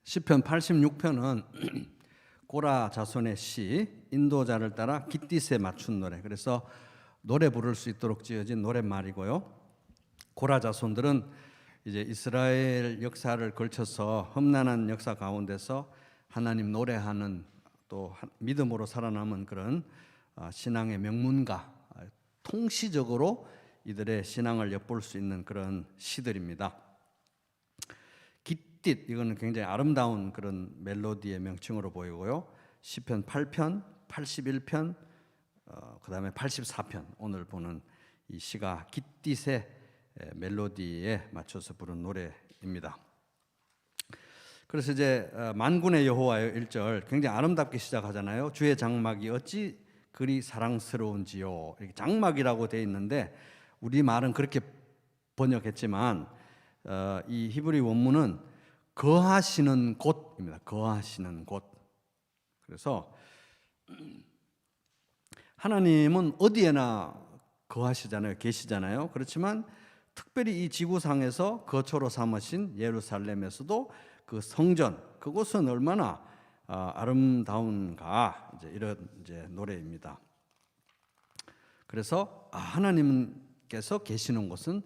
시편 86편은 고라 자손의 시, 인도자를 따라 깃딧에 맞춘 노래. 그래서 노래 부를 수 있도록 지어진 노랫말이고요. 고라 자손들은 이제 이스라엘 역사를 걸쳐서 험난한 역사 가운데서 하나님 노래하는, 또 믿음으로 살아남은 그런 신앙의 명문가, 통시적으로 이들의 신앙을 엿볼 수 있는 그런 시들입니다. 깃딧, 이거는 굉장히 아름다운 그런 멜로디의 명칭으로 보이고요. 시편 8편, 81편, 그다음에 84편, 오늘 보는 이 시가 깃딧의 멜로디에 맞춰서 부른 노래입니다. 그래서 이제 만군의 여호와여 1절 굉장히 아름답게 시작하잖아요. 주의 장막이 어찌 그리 사랑스러운지요. 이렇게 장막이라고 되어 있는데 우리 말은 그렇게 번역했지만 이 히브리 원문은 거하시는 곳입니다. 거하시는 곳. 그래서 하나님은 어디에나 거하시잖아요. 계시잖아요. 그렇지만 특별히 이 지구상에서 거처로 삼으신 예루살렘에서도 그 성전, 그곳은 얼마나 아름다운가, 이런 노래입니다. 그래서 하나님께서 계시는 곳은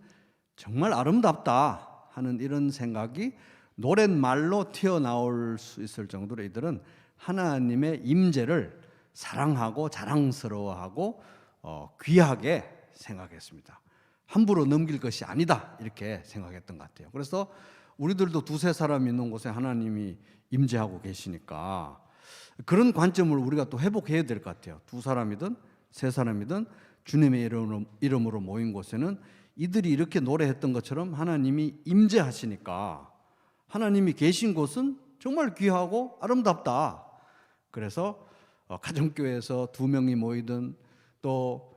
정말 아름답다 하는 이런 생각이 노랫말로 튀어나올 수 있을 정도로 이들은 하나님의 임재를 사랑하고 자랑스러워하고 귀하게 생각했습니다. 함부로 넘길 것이 아니다 이렇게 생각했던 것 같아요. 그래서 우리들도 두세 사람 있는 곳에 하나님이 임재하고 계시니까 그런 관점을 우리가 또 회복해야 될 것 같아요. 두 사람이든 세 사람이든 주님의 이름으로 모인 곳에는 이들이 이렇게 노래했던 것처럼 하나님이 임재하시니까 하나님이 계신 곳은 정말 귀하고 아름답다. 그래서 가정교회에서 2명이 모이든 또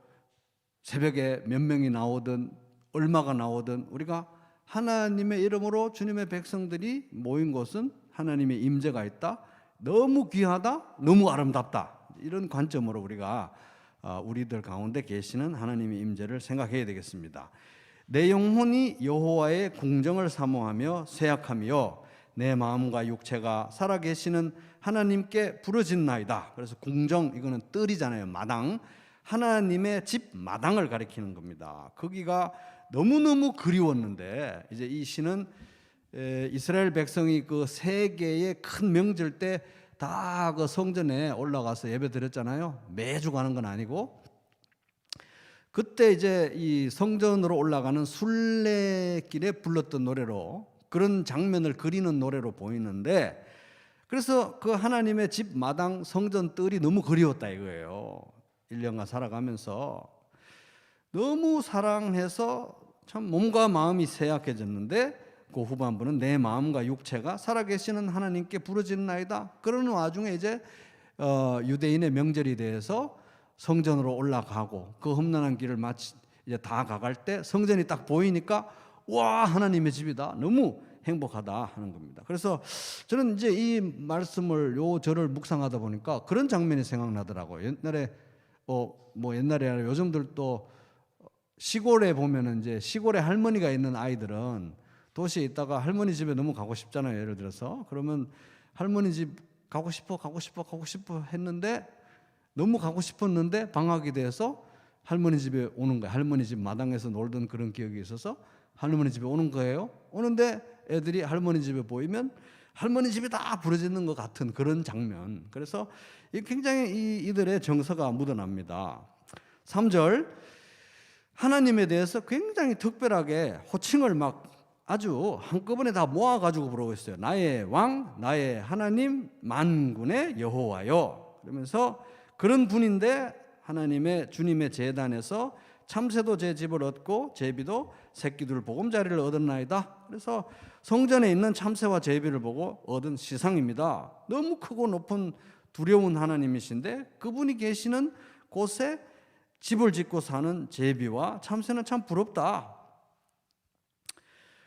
새벽에 몇 명이 나오든 얼마가 나오든 우리가 하나님의 이름으로 주님의 백성들이 모인 곳은 하나님의 임재가 있다. 너무 귀하다. 너무 아름답다. 이런 관점으로 우리가 우리들 가운데 계시는 하나님의 임재를 생각해야 되겠습니다. 내 영혼이 여호와의 궁정을 사모하며 쇠약하며 내 마음과 육체가 살아계시는 하나님께 부르짖나이다. 그래서 궁정, 이거는 뜰이잖아요. 마당. 하나님의 집 마당을 가리키는 겁니다. 거기가 너무너무 그리웠는데 이제 이 시는 이스라엘 백성이 그 세계의 큰 명절 때 다 그 성전에 올라가서 예배 드렸잖아요. 매주 가는 건 아니고 그때 이제 이 성전으로 올라가는 순례길에 불렀던 노래로, 그런 장면을 그리는 노래로 보이는데, 그래서 그 하나님의 집 마당 성전 뜰이 너무 그리웠다 이거예요. 1년간 살아가면서 너무 사랑해서 참 몸과 마음이 쇠약해졌는데 그 후반부는 내 마음과 육체가 살아계시는 하나님께 부르짖나이다. 그러는 와중에 이제 유대인의 명절이 돼서 성전으로 올라가고 그 험난한 길을 마치 이제 다 가갈 때 성전이 딱 보이니까 와, 하나님의 집이다. 너무 행복하다 하는 겁니다. 그래서 저는 이제 이 말씀을, 요 절을 묵상하다 보니까 그런 장면이 생각나더라고요. 옛날에 옛날에 아니라 요즘들도 시골에 보면은 이제 시골에 할머니가 있는 아이들은 도시에 있다가 할머니 집에 너무 가고 싶잖아요. 예를 들어서 그러면 할머니 집 가고 싶어 했는데 너무 가고 싶었는데 방학이 돼서 할머니 집에 오는 거예요. 할머니 집 마당에서 놀던 그런 기억이 있어서 할머니 집에 오는 거예요. 오는데 애들이 할머니 집에 보이면 할머니 집이다 부르짖는 것 같은 그런 장면. 그래서 굉장히 이들의 정서가 묻어납니다. 3절, 하나님에 대해서 굉장히 특별하게 호칭을 막 아주 한꺼번에 다 모아가지고 부르고 있어요. 나의 왕, 나의 하나님, 만군의 여호와요. 그러면서 그런 분인데 하나님의 주님의 제단에서 참새도 제 집을 얻고 제비도 새끼들 보금자리를 얻었나이다. 그래서 성전에 있는 참새와 제비를 보고 얻은 시상입니다. 너무 크고 높은 두려운 하나님이신데 그분이 계시는 곳에 집을 짓고 사는 제비와 참새는 참 부럽다.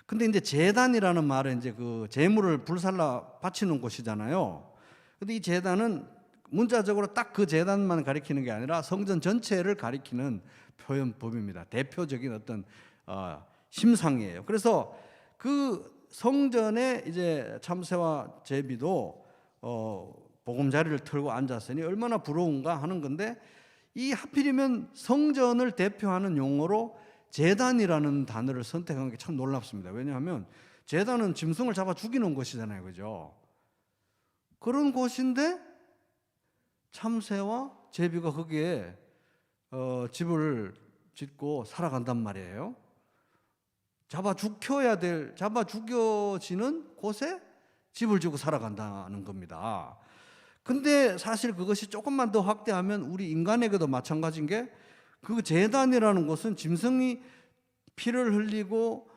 근데 이제 제단이라는 말은 이제 그 제물을 불살라 바치는 곳이잖아요. 근데 이 제단은 문자적으로 딱 그 제단만 가리키는 게 아니라 성전 전체를 가리키는 표현법입니다. 대표적인 어떤 심상이에요. 그래서 그 성전에 이제 참새와 제비도 보금자리를 털고 앉았으니 얼마나 부러운가 하는 건데, 이 하필이면 성전을 대표하는 용어로 제단이라는 단어를 선택한 게 참 놀랍습니다. 왜냐하면 제단은 짐승을 잡아 죽이는 곳이잖아요, 그죠? 그런 곳인데 참새와 제비가 거기에 집을 짓고 살아간단 말이에요. 잡아 죽여지는 곳에 집을 지고 살아간다는 겁니다. 근데 사실 그것이 조금만 더 확대하면 우리 인간에게도 마찬가지인 게, 그 제단이라는 곳은 짐승이 피를 흘리고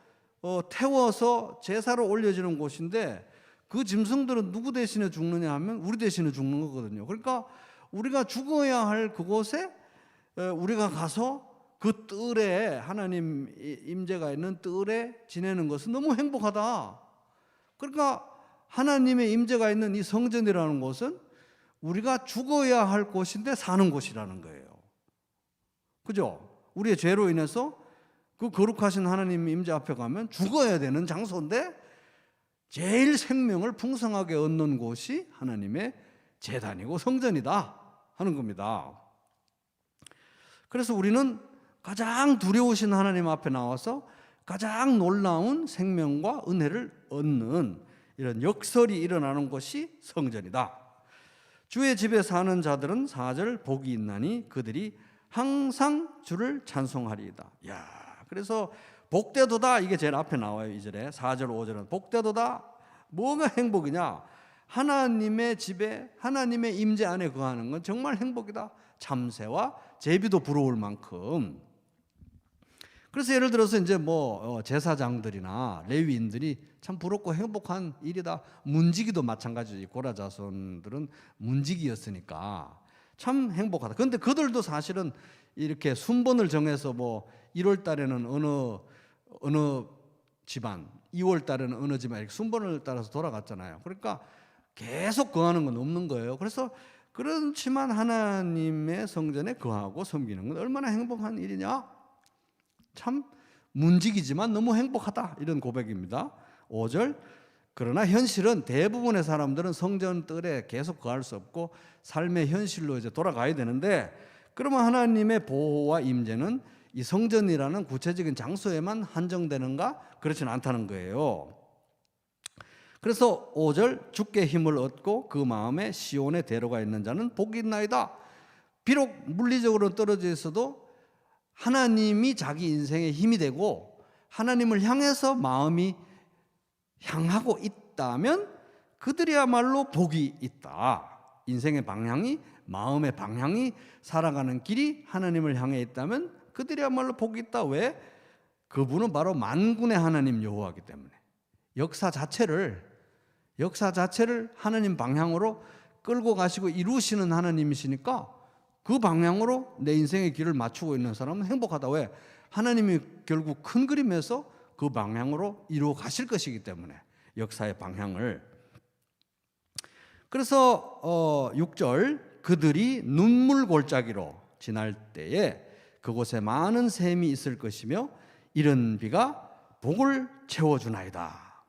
태워서 제사로 올려지는 곳인데, 그 짐승들은 누구 대신에 죽느냐 하면 우리 대신에 죽는 거거든요. 그러니까 우리가 죽어야 할 그곳에 우리가 가서 그 뜰에, 하나님 임재가 있는 뜰에 지내는 것은 너무 행복하다. 그러니까 하나님의 임재가 있는 이 성전이라는 곳은 우리가 죽어야 할 곳인데 사는 곳이라는 거예요. 그죠? 우리의 죄로 인해서 그 거룩하신 하나님 임재 앞에 가면 죽어야 되는 장소인데, 제일 생명을 풍성하게 얻는 곳이 하나님의 제단이고 성전이다 하는 겁니다. 그래서 우리는 가장 두려우신 하나님 앞에 나와서 가장 놀라운 생명과 은혜를 얻는 이런 역설이 일어나는 곳이 성전이다. 주의 집에 사는 자들은 4절 복이 있나니 그들이 항상 주를 찬송하리이다. 야, 그래서 복되도다, 이게 제일 앞에 나와요. 2절에 4절 5절은 복되도다. 뭐가 행복이냐? 하나님의 집에, 하나님의 임재 안에 거하는 건 정말 행복이다. 참새와 제비도 부러울 만큼. 그래서 예를 들어서 이제 제사장들이나 레위인들이 참 부럽고 행복한 일이다. 문지기도 마찬가지지. 고라 자손들은 문지기였으니까 참 행복하다. 그런데 그들도 사실은 이렇게 순번을 정해서 1월 달에는 어느 집안, 2월 달에는 어느 집안, 이렇게 순번을 따라서 돌아갔잖아요. 그러니까 계속 거하는 건 없는 거예요. 그래서 그렇지만 하나님의 성전에 거하고 섬기는 건 얼마나 행복한 일이냐? 참 문지기지만 너무 행복하다, 이런 고백입니다. 5절, 그러나 현실은 대부분의 사람들은 성전 뜰에 계속 거할 수 없고 삶의 현실로 이제 돌아가야 되는데, 그러면 하나님의 보호와 임재는 이 성전이라는 구체적인 장소에만 한정되는가? 그렇지는 않다는 거예요. 그래서 5절, 주께 힘을 얻고 그 마음에 시온의 대로가 있는 자는 복이 있나이다. 비록 물리적으로 떨어져 있어도 하나님이 자기 인생의 힘이 되고 하나님을 향해서 마음이 향하고 있다면 그들이야말로 복이 있다. 인생의 방향이, 마음의 방향이, 살아가는 길이 하나님을 향해 있다면 그들이야말로 복이 있다. 왜? 그분은 바로 만군의 하나님 여호와이기 때문에 역사 자체를 하나님 방향으로 끌고 가시고 이루시는 하나님이시니까 그 방향으로 내 인생의 길을 맞추고 있는 사람은 행복하다. 왜? 하나님이 결국 큰 그림에서 그 방향으로 이루어 가실 것이기 때문에, 역사의 방향을. 그래서 6절, 그들이 눈물 골짜기로 지날 때에 그곳에 많은 샘이 있을 것이며 이른 비가 복을 채워주나이다.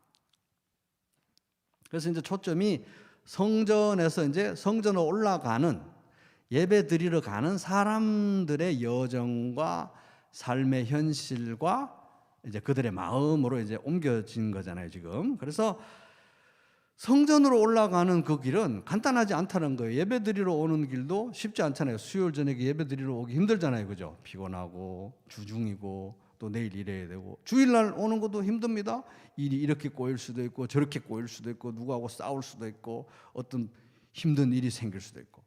그래서 이제 초점이 성전에서 이제 성전으로 올라가는, 예배 드리러 가는 사람들의 여정과 삶의 현실과 이제 그들의 마음으로 이제 옮겨진 거잖아요, 지금. 그래서 성전으로 올라가는 그 길은 간단하지 않다는 거예요. 예배 드리러 오는 길도 쉽지 않잖아요. 수요일 저녁에 예배 드리러 오기 힘들잖아요, 그죠? 피곤하고 주중이고 또 내일 일해야 되고, 주일날 오는 것도 힘듭니다. 일이 이렇게 꼬일 수도 있고 저렇게 꼬일 수도 있고 누구하고 싸울 수도 있고 어떤 힘든 일이 생길 수도 있고,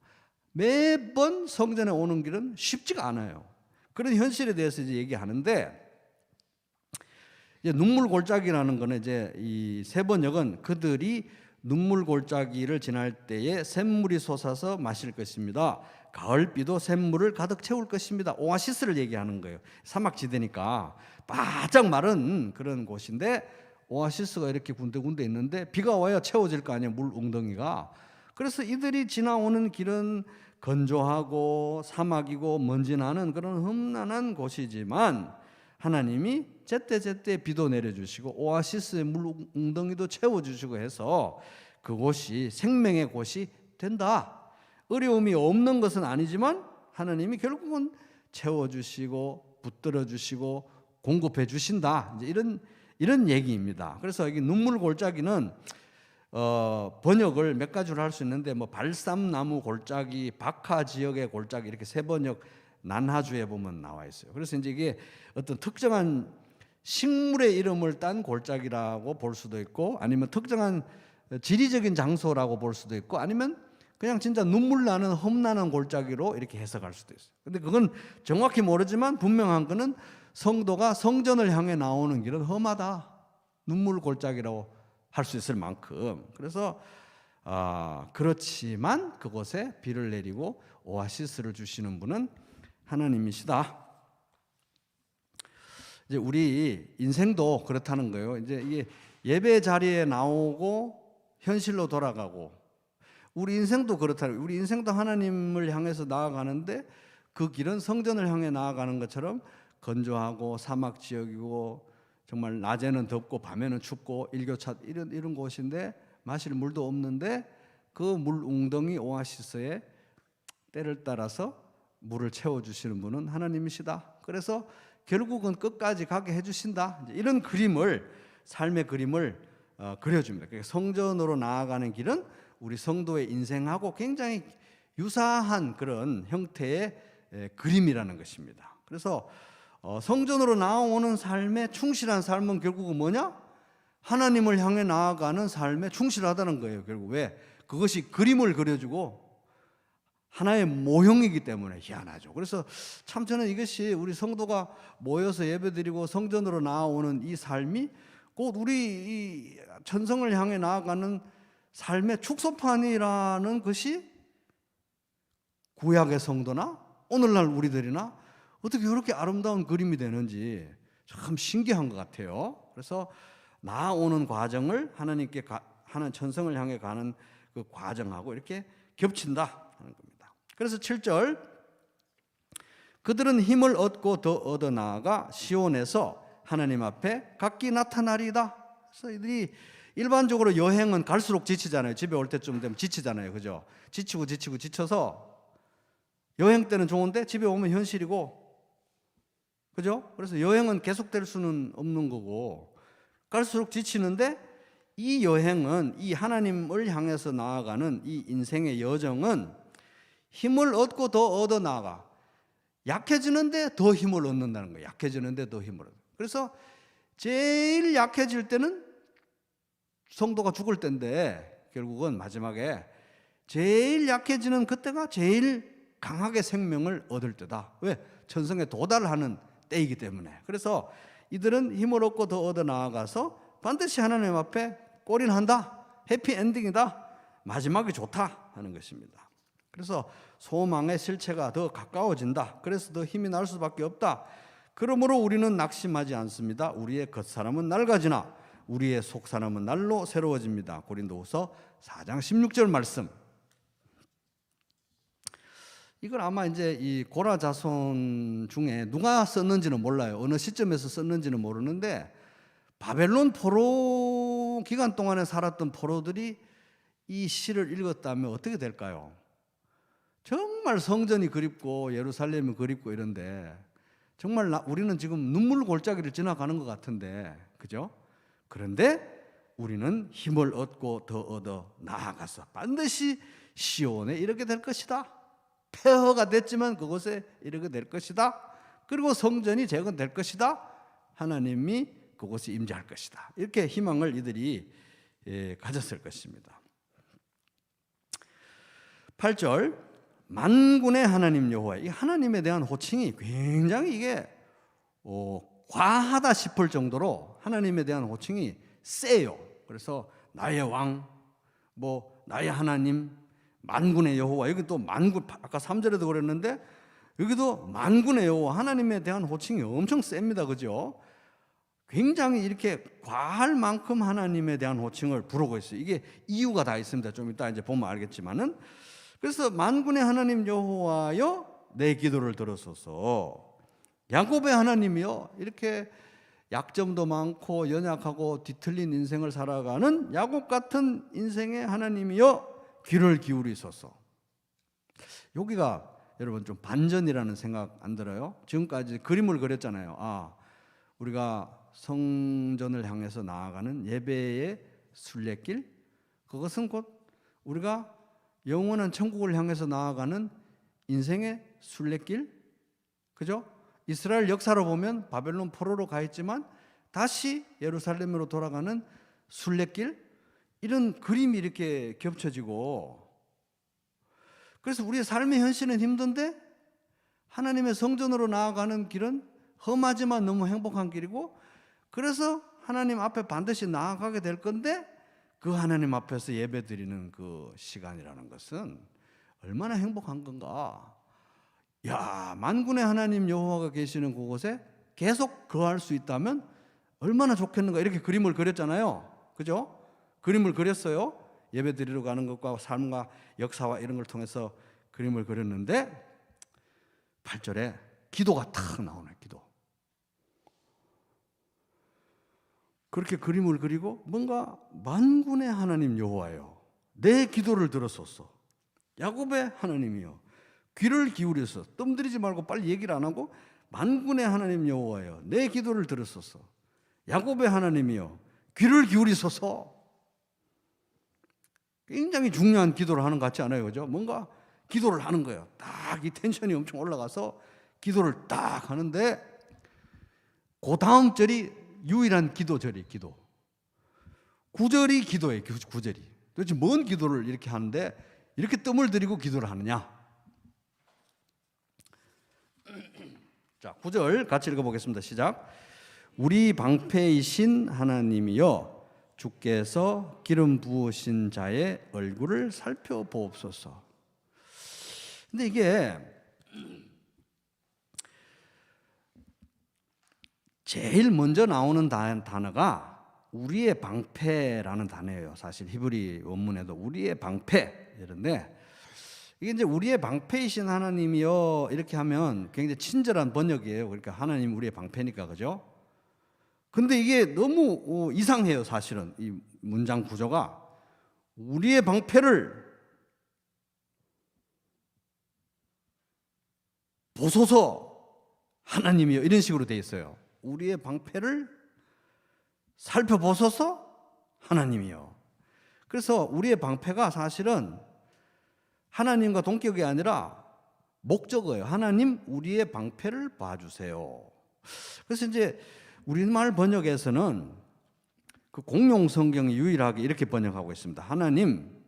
매번 성전에 오는 길은 쉽지가 않아요. 그런 현실에 대해서 이제 얘기하는데, 이제 눈물 골짜기라는 거는 이제 이 세 번역은 그들이 눈물 골짜기를 지날 때에 샘물이 솟아서 마실 것입니다. 가을비도 샘물을 가득 채울 것입니다. 오아시스를 얘기하는 거예요. 사막지대니까 바짝 마른 그런 곳인데 오아시스가 이렇게 군데군데 있는데 비가 와야 채워질 거 아니에요, 물 웅덩이가. 그래서 이들이 지나오는 길은 건조하고 사막이고 먼지 나는 그런 험난한 곳이지만 하나님이 제때제때 비도 내려주시고 오아시스의 물 웅덩이도 채워주시고 해서 그곳이 생명의 곳이 된다. 어려움이 없는 것은 아니지만 하나님이 결국은 채워주시고 붙들어주시고 공급해 주신다. 이제 이런 얘기입니다. 그래서 여기 눈물 골짜기는 번역을 몇 가지로 할 수 있는데 뭐 발삼나무 골짜기, 박하 지역의 골짜기 이렇게 세 번역 난하주에 보면 나와 있어요. 그래서 이제 이게 어떤 특정한 식물의 이름을 딴 골짜기라고 볼 수도 있고 아니면 특정한 지리적인 장소라고 볼 수도 있고 아니면 그냥 진짜 눈물 나는 험난한 골짜기로 이렇게 해석할 수도 있어요. 근데 그건 정확히 모르지만 분명한 거는 성도가 성전을 향해 나오는 길은 험하다. 눈물 골짜기라고 할 수 있을 만큼. 그래서 그렇지만 그곳에 비를 내리고 오아시스를 주시는 분은 하나님이시다. 이제 우리 인생도 그렇다는 거예요. 이제 이게 예배 자리에 나오고 현실로 돌아가고 우리 인생도 그렇다는 거예요. 우리 인생도 하나님을 향해서 나아가는데 그 길은 성전을 향해 나아가는 것처럼 건조하고 사막 지역이고 정말 낮에는 덥고 밤에는 춥고 일교차 이런 곳인데 마실 물도 없는데 그 물 웅덩이 오아시스에 때를 따라서 물을 채워주시는 분은 하나님이시다. 그래서 결국은 끝까지 가게 해주신다. 이런 그림을 삶의 그림을 그려줍니다. 그러니까 성전으로 나아가는 길은 우리 성도의 인생하고 굉장히 유사한 그런 형태의 그림이라는 것입니다. 그래서 성전으로 나오는 삶에 충실한 삶은 결국은 뭐냐? 하나님을 향해 나아가는 삶에 충실하다는 거예요. 결국 왜? 그것이 그림을 그려주고 하나의 모형이기 때문에 희한하죠. 그래서 참 저는 이것이 우리 성도가 모여서 예배드리고 성전으로 나아오는 이 삶이 곧 우리 이 천성을 향해 나아가는 삶의 축소판이라는 것이 구약의 성도나 오늘날 우리들이나 어떻게 그렇게 아름다운 그림이 되는지 참 신기한 것 같아요. 그래서 나아오는 과정을 하나님께 하는 천성을 향해 가는 그 과정하고 이렇게 겹친다 하는 겁니다. 그래서 7절 그들은 힘을 얻고 더 얻어 나아가 시온에서 하나님 앞에 각기 나타나리이다. 그래서 이들이 일반적으로 여행은 갈수록 지치잖아요. 집에 올 때쯤 되면 지치잖아요. 그죠? 지치고 지쳐서 여행 때는 좋은데 집에 오면 현실이고 그죠? 그래서 여행은 계속될 수는 없는 거고 갈수록 지치는데 이 여행은 이 하나님을 향해서 나아가는 이 인생의 여정은 힘을 얻고 더 얻어 나아가 약해지는데 더 힘을 얻는다는 거예요. 약해지는데 더 힘을 얻어. 그래서 제일 약해질 때는 성도가 죽을 때인데 결국은 마지막에 제일 약해지는 그때가 제일 강하게 생명을 얻을 때다. 왜? 천성에 도달하는 때이기 때문에. 그래서 이들은 힘을 얻고 더 얻어 나아가서 반드시 하나님 앞에 골인한다. 해피엔딩이다. 마지막이 좋다 하는 것입니다. 그래서 소망의 실체가 더 가까워진다. 그래서 더 힘이 날 수밖에 없다. 그러므로 우리는 낙심하지 않습니다. 우리의 겉사람은 낡아지나 우리의 속사람은 날로 새로워집니다. 고린도후서 4장 16절 말씀. 이걸 아마 이제 이 고라 자손 중에 누가 썼는지는 몰라요. 어느 시점에서 썼는지는 모르는데 바벨론 포로 기간 동안에 살았던 포로들이 이 시를 읽었다면 어떻게 될까요? 정말 성전이 그립고 예루살렘이 그립고 이런데 정말 우리는 지금 눈물 골짜기를 지나가는 것 같은데 그죠? 그런데 우리는 힘을 얻고 더 얻어 나아가서 반드시 시온에 이르게 될 것이다. 폐허가 됐지만 그곳에 이르게 될 것이다. 그리고 성전이 재건될 것이다. 하나님이 그곳에 임재할 것이다. 이렇게 희망을 이들이 가졌을 것입니다. 8절 만군의 하나님 여호와. 이 하나님에 대한 호칭이 굉장히 이게 과하다 싶을 정도로 하나님에 대한 호칭이 세요. 그래서 나의 왕, 나의 하나님, 만군의 여호와. 여기 또 만군, 아까 3절에도 그랬는데 여기도 만군의 여호와, 하나님에 대한 호칭이 엄청 셉니다. 그죠? 굉장히 이렇게 과할 만큼 하나님에 대한 호칭을 부르고 있어요. 이게 이유가 다 있습니다. 좀 이따 이제 보면 알겠지만은. 그래서 만군의 하나님 여호와여 내 기도를 들으소서. 야곱의 하나님이요, 이렇게 약점도 많고 연약하고 뒤틀린 인생을 살아가는 야곱 같은 인생의 하나님이요, 귀를 기울이소서. 여기가 여러분 좀 반전이라는 생각 안 들어요? 지금까지 그림을 그렸잖아요. 우리가 성전을 향해서 나아가는 예배의 순례길, 그것은 곧 우리가 영원한 천국을 향해서 나아가는 인생의 순례길, 그죠? 이스라엘 역사로 보면 바벨론 포로로 가 있지만 다시 예루살렘으로 돌아가는 순례길, 이런 그림이 이렇게 겹쳐지고, 그래서 우리의 삶의 현실은 힘든데 하나님의 성전으로 나아가는 길은 험하지만 너무 행복한 길이고, 그래서 하나님 앞에 반드시 나아가게 될 건데 그 하나님 앞에서 예배드리는 그 시간이라는 것은 얼마나 행복한 건가. 야, 만군의 하나님 여호와가 계시는 그곳에 계속 거할 수 있다면 얼마나 좋겠는가. 이렇게 그림을 그렸잖아요, 그죠? 그림을 그렸어요. 예배 드리러 가는 것과 삶과 역사와 이런 걸 통해서 그림을 그렸는데 8절에 기도가 탁 나오네. 기도. 그렇게 그림을 그리고 뭔가 만군의 하나님 여호와여, 내 기도를 들었소서. 야곱의 하나님이여, 귀를 기울여서, 뜸들이지 말고 빨리 얘기를 안 하고 만군의 하나님 여호와여, 내 기도를 들었소서. 야곱의 하나님이여, 귀를 기울이소서. 굉장히 중요한 기도를 하는 것 같지 않아요? 그죠? 뭔가 기도를 하는 거예요. 딱 이 텐션이 엄청 올라가서 기도를 딱 하는데 그 다음 절이 유일한 기도절이 기도. 9절이 기도예요. 9절이. 도대체 뭔 기도를 이렇게 하는데 이렇게 뜸을 들이고 기도를 하느냐? 자, 9절 같이 읽어보겠습니다. 시작. 우리 방패이신 하나님이여, 주께서 기름 부으신 자의 얼굴을 살펴보옵소서. 근데 이게 제일 먼저 나오는 단어가 우리의 방패라는 단어예요. 사실 히브리 원문에도 우리의 방패 이런데, 이게 이제 우리의 방패이신 하나님이요 이렇게 하면 굉장히 친절한 번역이에요. 그러니까 하나님 우리의 방패니까, 그죠? 근데 이게 너무 이상해요. 사실은 이 문장 구조가 우리의 방패를 보소서 하나님이요 이런 식으로 돼 있어요. 우리의 방패를 살펴보소서 하나님이요. 그래서 우리의 방패가 사실은 하나님과 동격이 아니라 목적어예요. 하나님 우리의 방패를 봐주세요. 그래서 이제 우리말 번역에서는 그 공용 성경이 유일하게 이렇게 번역하고 있습니다. 하나님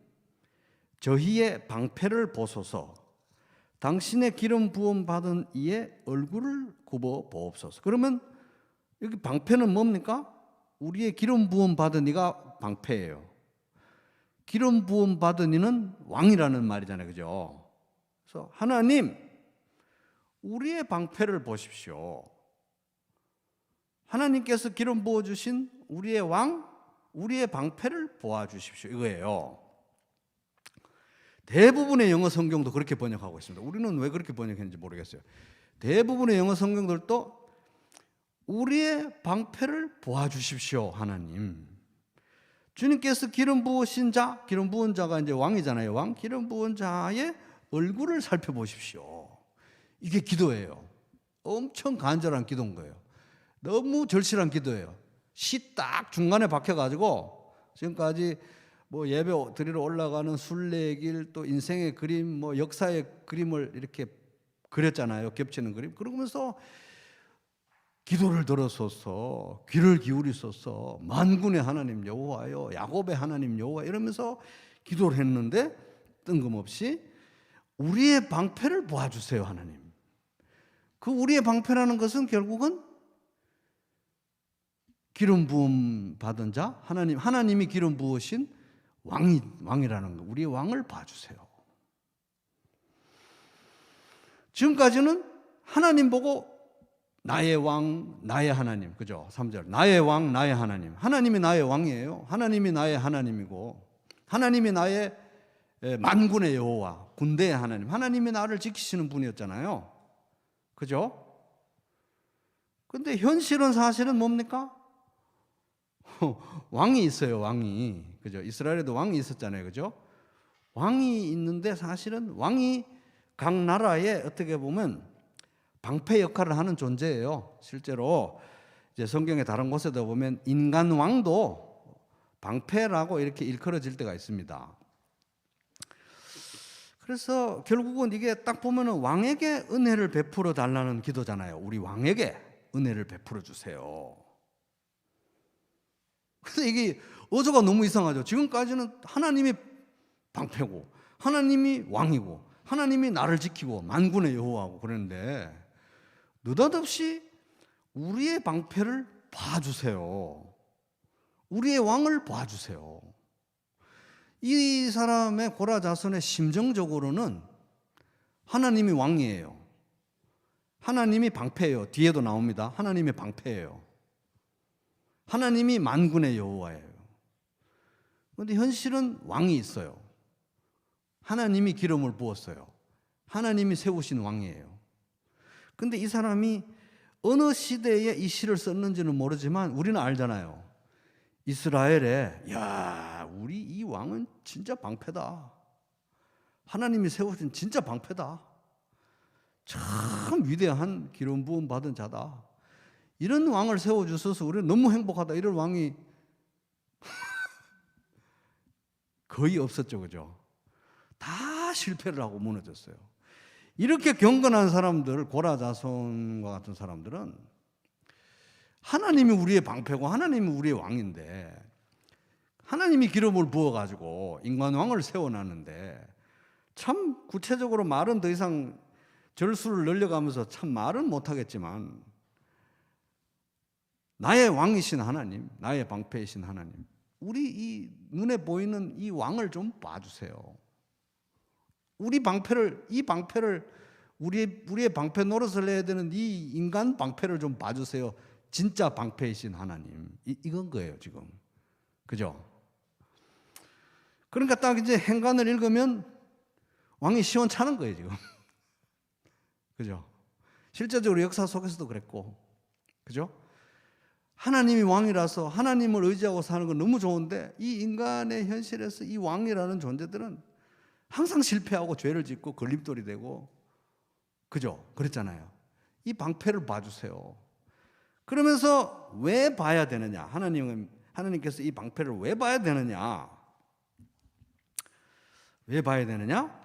저희의 방패를 보소서, 당신의 기름 부음 받은 이의 얼굴을 굽어 보옵소서. 그러면 여기 방패는 뭡니까? 우리의 기름 부음 받은 이가 방패예요. 기름 부음 받은 이는 왕이라는 말이잖아요, 그죠? 그래서 하나님 우리의 방패를 보십시오. 하나님께서 기름 부어주신 우리의 왕, 우리의 방패를 보아주십시오, 이거예요. 대부분의 영어 성경도 그렇게 번역하고 있습니다. 우리는 왜 그렇게 번역했는지 모르겠어요. 대부분의 영어 성경들도 우리의 방패를 보아주십시오, 하나님. 주님께서 기름 부으신 자, 기름 부은 자가 이제 왕이잖아요. 왕, 기름 부은 자의 얼굴을 살펴보십시오. 이게 기도예요. 엄청 간절한 기도인 거예요. 너무 절실한 기도예요. 시 딱 중간에 박혀가지고 지금까지 뭐 예배 드리러 올라가는 순례길, 또 인생의 그림, 뭐 역사의 그림을 이렇게 그렸잖아요. 겹치는 그림. 그러면서 기도를 들어소서, 귀를 기울이소서, 만군의 하나님 여호와여, 야곱의 하나님 여호와, 이러면서 기도를 했는데 뜬금없이 우리의 방패를 보아주세요, 하나님. 그 우리의 방패라는 것은 결국은 기름 부음 받은 자, 하나님이 기름 부으신 왕이라는 거, 우리의 왕을 봐주세요. 지금까지는 하나님 보고 나의 왕, 나의 하나님, 그죠? 3절 나의 왕, 나의 하나님. 하나님이 나의 왕이에요. 하나님이 나의 하나님이고, 하나님이 나의 만군의 여호와, 군대의 하나님, 하나님이 나를 지키시는 분이었잖아요, 그죠? 근데 현실은 사실은 뭡니까? 왕이 있어요, 왕이. 그죠? 이스라엘에도 왕이 있었잖아요. 그죠? 왕이 있는데 사실은 왕이 각 나라에 어떻게 보면 방패 역할을 하는 존재예요. 실제로 이제 성경의 다른 곳에도 보면 인간 왕도 방패라고 이렇게 일컬어질 때가 있습니다. 그래서 결국은 이게 딱 보면은 왕에게 은혜를 베풀어 달라는 기도잖아요. 우리 왕에게 은혜를 베풀어 주세요. 근데 이게 어조가 너무 이상하죠. 지금까지는 하나님이 방패고, 하나님이 왕이고, 하나님이 나를 지키고 만군의 여호와고 그러는데 느닷없이 우리의 방패를 봐주세요. 우리의 왕을 봐주세요. 이 사람의 고라 자손의 심정적으로는 하나님이 왕이에요. 하나님이 방패예요. 뒤에도 나옵니다. 하나님이 방패예요. 하나님이 만군의 여호와예요. 그런데 현실은 왕이 있어요. 하나님이 기름을 부었어요. 하나님이 세우신 왕이에요. 근데 이 사람이 어느 시대에 이 시를 썼는지는 모르지만 우리는 알잖아요. 이스라엘에 야, 우리 이 왕은 진짜 방패다. 하나님이 세우신 진짜 방패다. 참 위대한 기름 부음 받은 자다. 이런 왕을 세워주셔서 우리는 너무 행복하다. 이런 왕이 거의 없었죠. 그죠? 다 실패를 하고 무너졌어요. 이렇게 경건한 사람들, 고라 자손과 같은 사람들은 하나님이 우리의 방패고 하나님이 우리의 왕인데 하나님이 기름을 부어가지고 인간왕을 세워놨는데 참 구체적으로 말은 더 이상 절수를 늘려가면서 참 말은 못하겠지만 나의 왕이신 하나님, 나의 방패이신 하나님, 우리 이 눈에 보이는 이 왕을 좀 봐주세요. 이 방패를 우리의 방패 노릇을 해야 되는 이 인간 방패를 좀 봐주세요. 진짜 방패이신 하나님. 이건 거예요, 지금. 그죠? 그러니까 딱 이제 행간을 읽으면 왕이 시원찮은 거예요, 지금. 그죠? 실제적으로 역사 속에서도 그랬고. 그죠? 하나님이 왕이라서 하나님을 의지하고 사는 건 너무 좋은데 이 인간의 현실에서 이 왕이라는 존재들은 항상 실패하고 죄를 짓고 걸림돌이 되고, 그죠? 그랬잖아요. 이 방패를 봐주세요. 그러면서 왜 봐야 되느냐? 하나님께서 이 방패를 왜 봐야 되느냐? 왜 봐야 되느냐?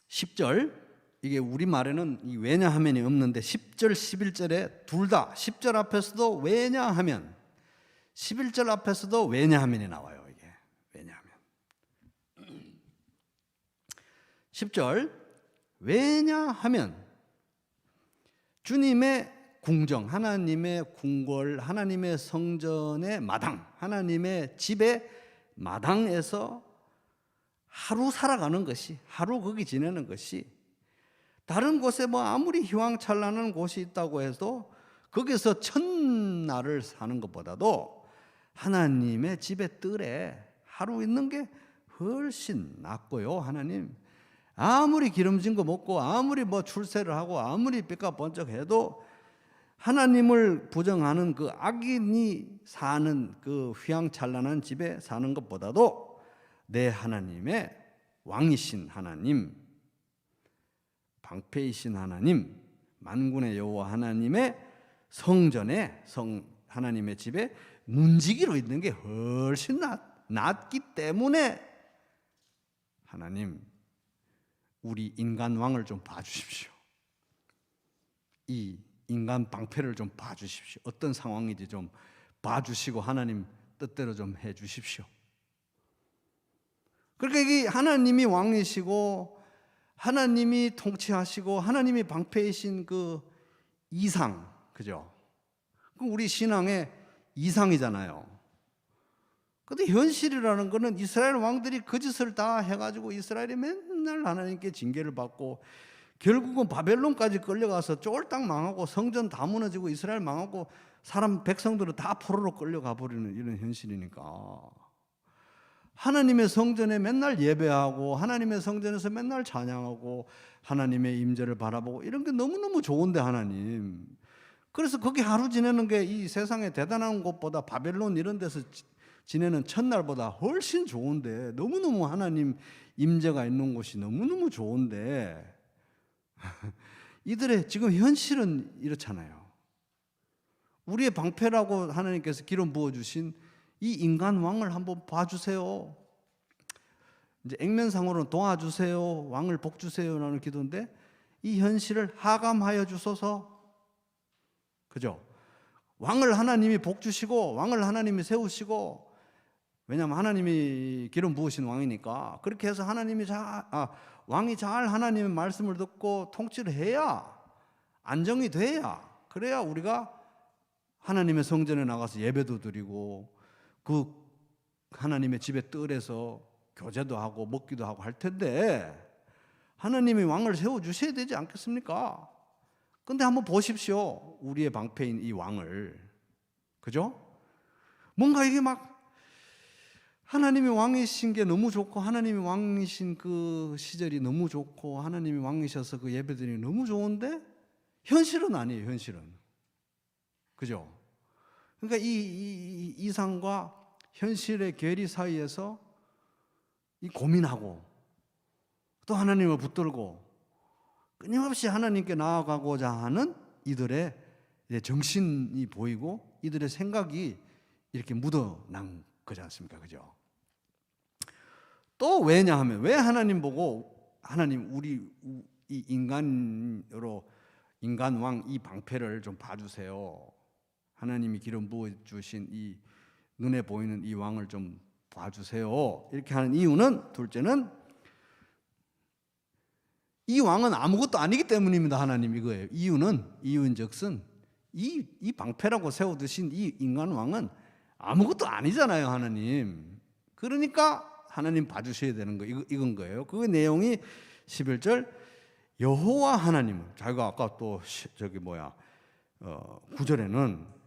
10절, 이게 우리말에는 이 왜냐하면이 없는데 10절, 11절에 둘 다 10절 앞에서도 왜냐하면, 11절 앞에서도 왜냐하면이 나와요. 이게 왜냐하면. 10절, 왜냐하면 주님의 궁정, 하나님의 궁궐, 하나님의 성전의 마당, 하나님의 집의 마당에서 하루 살아가는 것이, 하루 거기 지내는 것이 다른 곳에 뭐 아무리 휘황찬란한 곳이 있다고 해도 거기서 천날을 사는 것보다도 하나님의 집의 뜰에 하루 있는 게 훨씬 낫고요. 하나님 아무리 기름진 거 먹고 아무리 뭐 출세를 하고 아무리 삐까 번쩍해도 하나님을 부정하는 그 악인이 사는 그 휘황찬란한 집에 사는 것보다도 내 하나님의 왕이신 하나님, 방패이신 하나님, 만군의 여호와 하나님의 성전에, 하나님의 집에 문지기로 있는 게 훨씬 낫기 때문에 하나님, 우리 인간 왕을 좀 봐주십시오. 이 인간 방패를 좀 봐주십시오. 어떤 상황인지 좀 봐주시고 하나님 뜻대로 좀 해주십시오. 그러니까 이게 하나님이 왕이시고 하나님이 통치하시고 하나님이 방패이신 그 이상, 그죠? 그 우리 신앙의 이상이잖아요. 그런데 현실이라는 거는 이스라엘 왕들이 거짓을 다 해가지고 이스라엘이 맨날 하나님께 징계를 받고 결국은 바벨론까지 끌려가서 쫄딱 망하고 성전 다 무너지고 이스라엘 망하고 사람 백성들은 다 포로로 끌려가 버리는 이런 현실이니까 하나님의 성전에 맨날 예배하고 하나님의 성전에서 맨날 찬양하고 하나님의 임재를 바라보고 이런 게 너무너무 좋은데 하나님. 그래서 거기 하루 지내는 게 이 세상에 대단한 곳보다 바벨론 이런 데서 지내는 첫날보다 훨씬 좋은데 너무너무 하나님 임재가 있는 곳이 너무너무 좋은데 이들의 지금 현실은 이렇잖아요. 우리의 방패라고 하나님께서 기름 부어주신 이 인간 왕을 한번 봐주세요. 이제 액면상으로는 도와주세요, 왕을 복주세요라는 기도인데 이 현실을 하감하여 주소서. 그죠? 왕을 하나님이 복주시고 왕을 하나님이 세우시고, 왜냐하면 하나님이 기름 부으신 왕이니까 그렇게 해서 왕이 잘 하나님의 말씀을 듣고 통치를 해야, 안정이 돼야, 그래야 우리가 하나님의 성전에 나가서 예배도 드리고 그 하나님의 집의 뜰에서 교제도 하고 먹기도 하고 할 텐데 하나님이 왕을 세워주셔야 되지 않겠습니까? 근데 한번 보십시오. 우리의 방패인 이 왕을. 그죠? 뭔가 이게 막 하나님이 왕이신 게 너무 좋고 하나님이 왕이신 그 시절이 너무 좋고 하나님이 왕이셔서 그 예배드리는 너무 좋은데 현실은 아니에요. 현실은. 그죠? 그러니까 이 이상과 현실의 괴리 사이에서 이 고민하고 또 하나님을 붙들고 끊임없이 하나님께 나아가고자 하는 이들의 정신이 보이고 이들의 생각이 이렇게 묻어난 거지 않습니까? 그죠? 또 왜냐 하면 왜 하나님 보고 하나님 우리 이 인간 왕 이 방패를 좀 봐주세요. 하나님이 기름 부어 주신 이 눈에 보이는 이 왕을 좀 봐주세요. 이렇게 하는 이유는, 둘째는 이 왕은 아무것도 아니기 때문입니다. 하나님 이거예요. 이유인즉슨 이 방패라고 세워두신 이 인간 왕은 아무것도 아니잖아요. 하나님. 그러니까 하나님 봐주셔야 되는 거 이건 거예요. 그 내용이 11절 여호와 하나님은, 자기가 아까 또 9절에는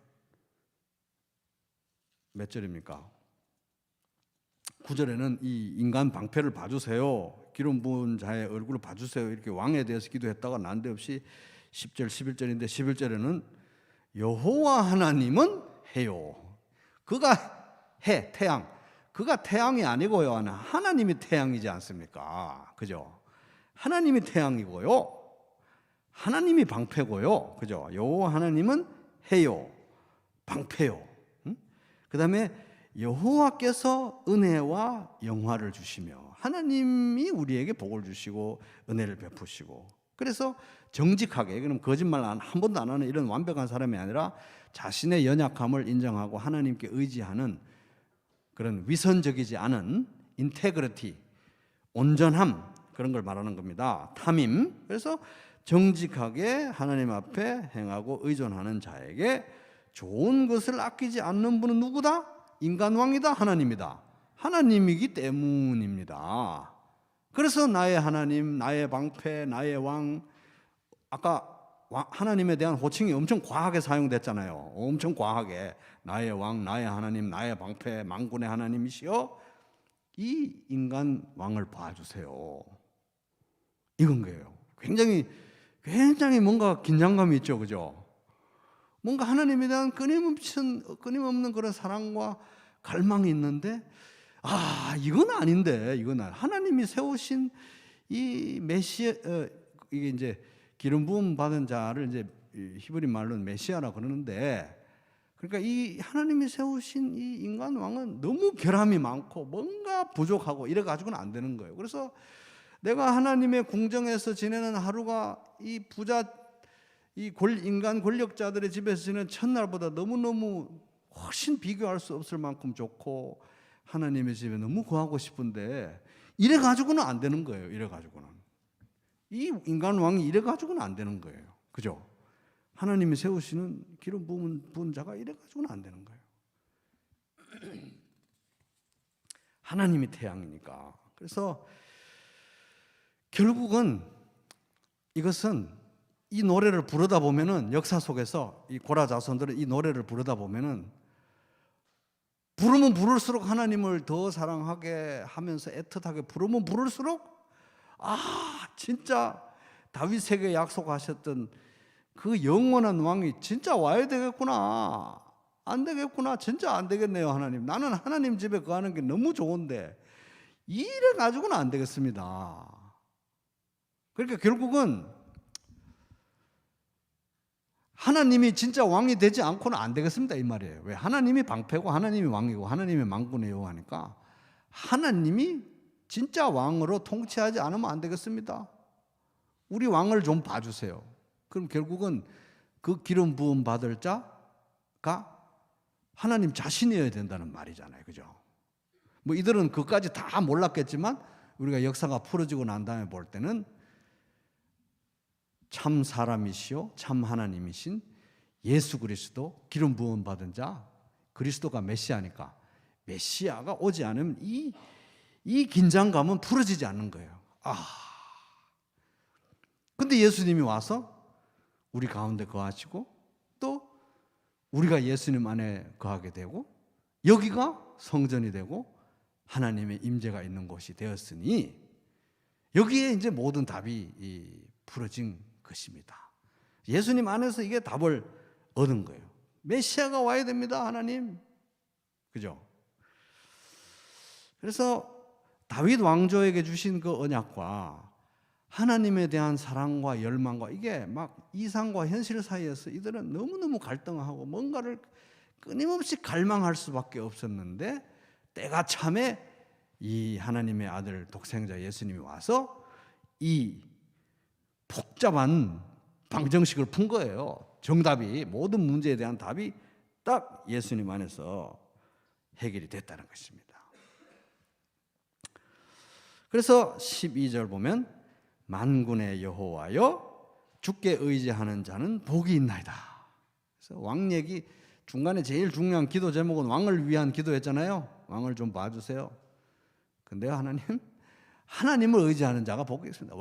몇 절입니까? 9절에는 이 인간 방패를 봐주세요, 기름 부은 자의 얼굴을 봐주세요, 이렇게 왕에 대해서 기도했다가 난데없이 10절 11절인데 11절에는 여호와 하나님은 해요. 그가 해, 태양. 그가 태양이 아니고요, 하나님이 태양이지 않습니까? 그죠? 하나님이 태양이고요, 하나님이 방패고요, 그죠? 여호와 하나님은 해요, 방패요. 그 다음에 여호와께서 은혜와 영화를 주시며, 하나님이 우리에게 복을 주시고 은혜를 베푸시고, 그래서 정직하게, 그럼 거짓말 한 번도 안 하는 이런 완벽한 사람이 아니라 자신의 연약함을 인정하고 하나님께 의지하는 그런 위선적이지 않은 인테그리티, 온전함, 그런 걸 말하는 겁니다. 탐임. 그래서 정직하게 하나님 앞에 행하고 의존하는 자에게 좋은 것을 아끼지 않는 분은 누구다? 인간왕이다? 하나님이다? 하나님이기 때문입니다. 그래서 나의 하나님, 나의 방패, 나의 왕, 아까 하나님에 대한 호칭이 엄청 과하게 사용됐잖아요. 엄청 과하게. 나의 왕, 나의 하나님, 나의 방패, 만군의 하나님이시여 이 인간 왕을 봐주세요. 이건 거예요. 굉장히 뭔가 긴장감이 있죠. 그죠? 뭔가 하나님에 대한 끊임없는 그런 사랑과 갈망이 있는데, 이건 아닌데, 하나님이 세우신 이 메시아, 이게 이제 기름 부음 받은 자를 이제 히브리 말로는 메시아라 그러는데, 그러니까 이 하나님이 세우신 이 인간 왕은 너무 결함이 많고 뭔가 부족하고 이래 가지고는 안 되는 거예요. 그래서 내가 하나님의 궁정에서 지내는 하루가 이 인간 권력자들의 집에서 지내는 첫날보다 너무너무 훨씬 비교할 수 없을 만큼 좋고 하나님의 집에 너무 거하고 싶은데 이래 가지고는 안 되는 거예요. 이래 가지고는 이 인간 왕이 이래 가지고는 안 되는 거예요. 그죠? 하나님이 세우시는 기름 부은 자가 이래 가지고는 안 되는 거예요. 하나님이 태양이니까. 그래서 결국은 이것은 이 노래를 부르다 보면은 역사 속에서 이 고라 자손들은 이 노래를 부르다 보면은 부르면 부를수록 하나님을 더 사랑하게 하면서 애틋하게 부르면 부를수록 진짜 다윗에게 약속하셨던 그 영원한 왕이 진짜 와야 되겠구나. 안 되겠구나. 진짜 안 되겠네요, 하나님. 나는 하나님 집에 거하는 게 너무 좋은데 이래 가지고는 안 되겠습니다. 그러니까 결국은 하나님이 진짜 왕이 되지 않고는 안 되겠습니다, 이 말이에요. 왜? 하나님이 방패고 하나님이 왕이고 하나님이 만군의 여호와니까 하나님이 진짜 왕으로 통치하지 않으면 안 되겠습니다. 우리 왕을 좀 봐주세요. 그럼 결국은 그 기름 부음 받을 자가 하나님 자신이어야 된다는 말이잖아요, 그죠? 뭐 이들은 그까지 다 몰랐겠지만 우리가 역사가 풀어지고 난 다음에 볼 때는 참 사람이시요 참 하나님이신 예수 그리스도 기름 부음 받은 자 그리스도가 메시아니까 메시아가 오지 않으면 이 긴장감은 풀어지지 않는 거예요. 근데 예수님이 와서 우리 가운데 거하시고 또 우리가 예수님 안에 거하게 되고 여기가 성전이 되고 하나님의 임재가 있는 곳이 되었으니 여기에 이제 모든 답이 풀어진 것입니다. 예수님 안에서 이게 답을 얻은 거예요. 메시아가 와야 됩니다, 하나님. 그죠? 그래서 다윗 왕조에게 주신 그 언약과 하나님에 대한 사랑과 열망과 이게 막 이상과 현실 사이에서 이들은 너무너무 갈등하고 뭔가를 끊임없이 갈망할 수밖에 없었는데 때가 참에 이 하나님의 아들 독생자 예수님이 와서 이 복잡한 방정식을 푼 거예요. 정답이 모든 문제에 대한 답이 딱 예수님 안에서 해결이 됐다는 것입니다. 그래서 12절 보면 만군의 여호와여 주께 의지하는 자는 복이 있나이다. 그래서 왕 얘기 중간에 제일 중요한 기도 제목은 왕을 위한 기도였잖아요. 왕을 좀 봐주세요. 근데 하나님을 의지하는 자가 복이 있습니다.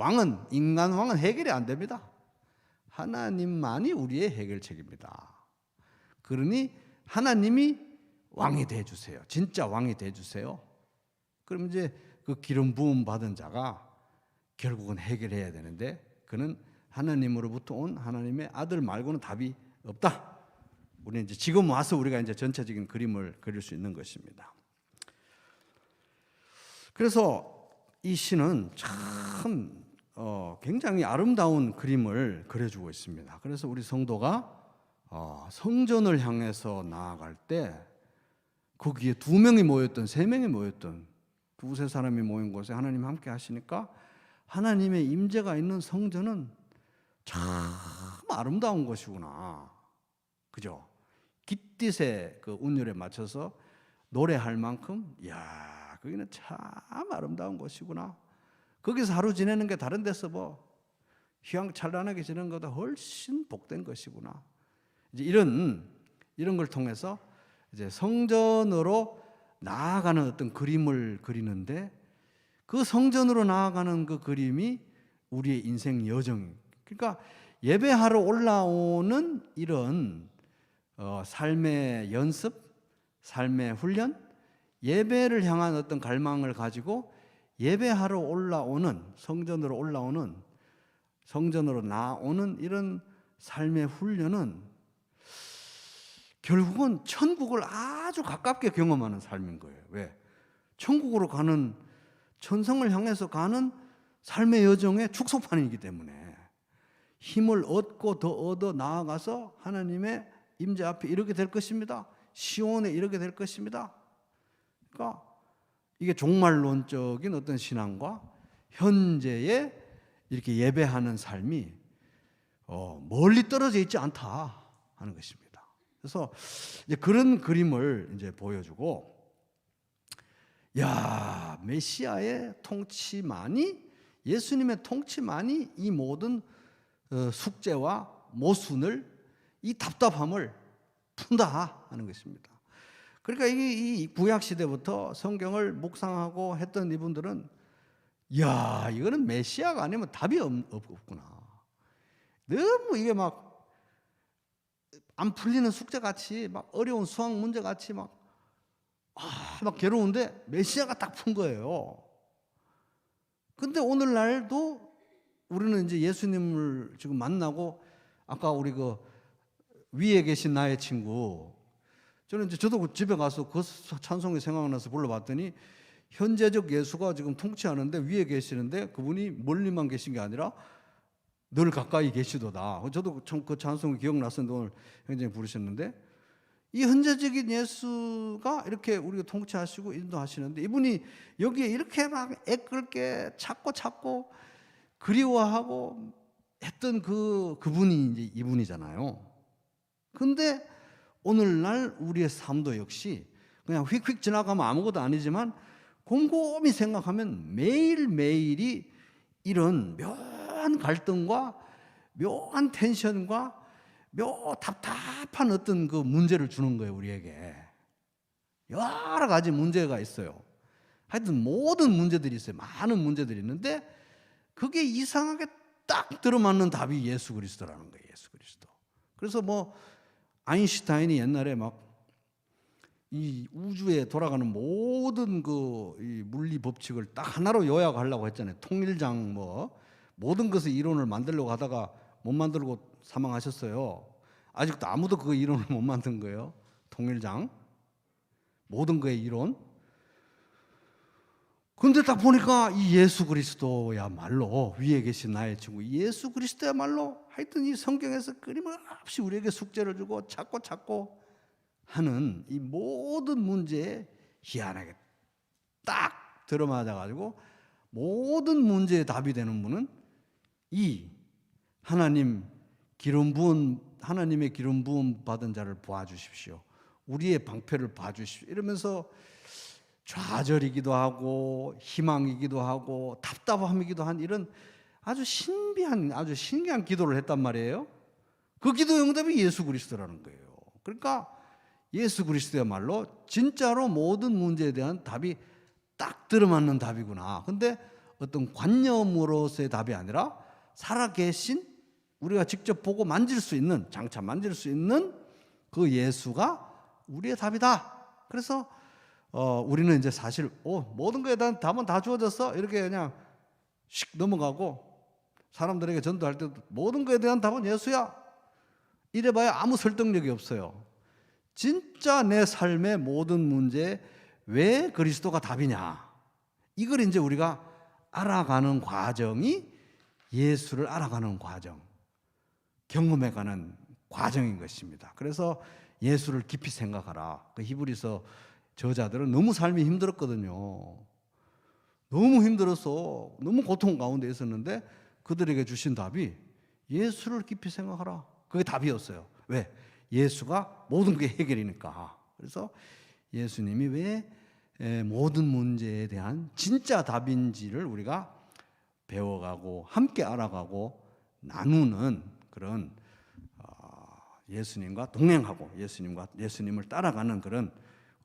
인간 왕은 해결이 안 됩니다. 하나님만이 우리의 해결책입니다. 그러니 하나님이 왕이 되어주세요. 진짜 왕이 되어주세요. 그럼 이제 그 기름 부음 받은 자가 결국은 해결해야 되는데 그는 하나님으로부터 온 하나님의 아들 말고는 답이 없다. 우리는 이제 지금 와서 우리가 이제 전체적인 그림을 그릴 수 있는 것입니다. 그래서 이 시는 참 굉장히 아름다운 그림을 그려주고 있습니다. 그래서 우리 성도가 성전을 향해서 나아갈 때 거기에 2명이 모였던 3명이 모였던 2-3 사람이 모인 곳에 하나님 함께 하시니까 하나님의 임재가 있는 성전은 참 아름다운 것이구나. 그죠? 깃딧의 그 운율에 맞춰서 노래할 만큼 거기는 참 아름다운 곳이구나. 거기서 하루 지내는 게 다른 데서 뭐 휘황찬란하게 지내는 것보다 훨씬 복된 것이구나. 이제 이런 걸 통해서 이제 성전으로 나아가는 어떤 그림을 그리는데 그 성전으로 나아가는 그 그림이 우리의 인생 여정. 그러니까 예배하러 올라오는 이런 삶의 연습, 삶의 훈련, 예배를 향한 어떤 갈망을 가지고 예배하러 올라오는 성전으로 나오는 이런 삶의 훈련은 결국은 천국을 아주 가깝게 경험하는 삶인 거예요. 왜? 천국으로 가는 천성을 향해서 가는 삶의 여정의 축소판이기 때문에 힘을 얻고 더 얻어 나아가서 하나님의 임재 앞에 이르게 될 것입니다. 시온에 이르게 될 것입니다. 그러니까 이게 종말론적인 어떤 신앙과 현재의 이렇게 예배하는 삶이 멀리 떨어져 있지 않다 하는 것입니다. 그래서 이제 그런 그림을 이제 보여주고, 메시아의 통치만이, 예수님의 통치만이 이 모든 숙제와 모순을, 이 답답함을 푼다 하는 것입니다. 그러니까 이 구약 시대부터 성경을 묵상하고 했던 이분들은 이거는 메시아가 아니면 답이 없구나. 너무 이게 막 안 풀리는 숙제같이, 막 어려운 수학 문제같이 막 막 괴로운데 메시아가 딱 푼 거예요. 근데 오늘날도 우리는 이제 예수님을 지금 만나고, 아까 우리 그 위에 계신 나의 친구, 저는 이제 저도 집에 가서 그 찬송이 생각나서 불러봤더니 현재적 예수가 지금 통치하는데 위에 계시는데 그분이 멀리만 계신 게 아니라 늘 가까이 계시도다. 저도 참 그 찬송이 기억났었는데 오늘 굉장히 부르셨는데, 이 현재적인 예수가 이렇게 우리가 통치하시고 인도하시는데, 이분이 여기에 이렇게 막 애끓게 찾고 그리워하고 했던 그분이 이제 이분이잖아요. 근데 오늘날 우리의 삶도 역시 그냥 휙휙 지나가면 아무것도 아니지만 곰곰이 생각하면 매일매일이 이런 묘한 갈등과 묘한 텐션과 답답한 어떤 그 문제를 주는 거예요, 우리에게. 여러 가지 문제가 있어요. 하여튼 모든 문제들이 있어요. 많은 문제들이 있는데 그게 이상하게 딱 들어맞는 답이 예수 그리스도라는 거예요, 예수 그리스도. 그래서 뭐 아인슈타인이 옛날에 막 이 우주에 돌아가는 모든 이 물리 법칙을 딱 하나로 요약하려고 했잖아요. 통일장 뭐 모든 것의 이론을 만들려고 하다가 못 만들고 사망하셨어요. 아직도 아무도 그 이론을 못 만든 거예요. 통일장 모든 거의 이론. 근데 딱 보니까 이 예수 그리스도야말로, 위에 계신 나의 친구 예수 그리스도야말로 하여튼 이 성경에서 끊임없이 우리에게 숙제를 주고 찾고 하는 이 모든 문제에 희한하게 딱 들어맞아가지고 모든 문제의 답이 되는 분은 이 하나님의 기름 부음 받은 자를 봐주십시오. 우리의 방패를 봐주십시오. 이러면서 좌절이기도 하고 희망이기도 하고 답답함이기도 한 이런 아주 신비한, 아주 신기한 기도를 했단 말이에요. 그 기도 응답이 예수 그리스도라는 거예요. 그러니까 예수 그리스도야말로 진짜로 모든 문제에 대한 답이 딱 들어맞는 답이구나. 근데 어떤 관념으로서의 답이 아니라 살아계신, 우리가 직접 보고 만질 수 있는, 장차 만질 수 있는 그 예수가 우리의 답이다. 그래서 우리는 이제 사실 모든 거에 대한 답은 다 주어졌어 이렇게 그냥 씩 넘어가고, 사람들에게 전도할 때도 모든 거에 대한 답은 예수야 이래봐야 아무 설득력이 없어요. 진짜 내 삶의 모든 문제에 왜 그리스도가 답이냐, 이걸 이제 우리가 알아가는 과정이 예수를 알아가는 과정, 경험해가는 과정인 것입니다. 그래서 예수를 깊이 생각하라. 그 히브리서 저자들은 너무 삶이 힘들었거든요. 너무 힘들어서 너무 고통 가운데 있었는데 그들에게 주신 답이 예수를 깊이 생각하라. 그게 답이었어요. 왜? 예수가 모든 게 해결이니까. 그래서 예수님이 왜 모든 문제에 대한 진짜 답인지를 우리가 배워가고 함께 알아가고 나누는 그런 예수님과 동행하고 예수님을 따라가는 그런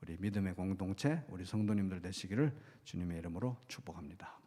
우리 믿음의 공동체, 우리 성도님들 되시기를 주님의 이름으로 축복합니다.